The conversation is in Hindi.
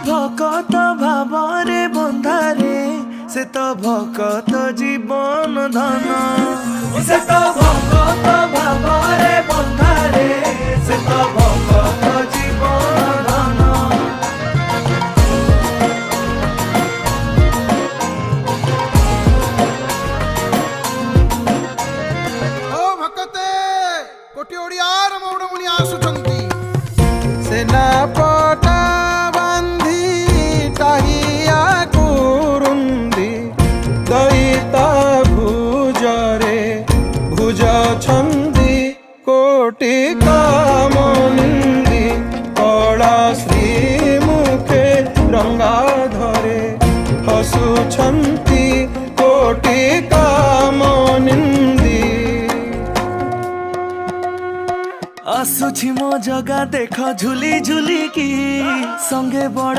भकत भावरे बंधारे से तो भकत जीवन धन से तो भकत भावरे बंधारे से तो भकत जीवन धन। ओ भकते कोटी ओडियार मौडमुनि आसुचंती सेना पटा बांधी टाहिया कुरुंदी दईता भुजरे भुज छंदी कोटि कामनिंदी कला श्री मुखे रंगा धरे हसुछंती कोटि कामनिंदी। आसुछि मो जगा देख झुली झुली की संगे बड़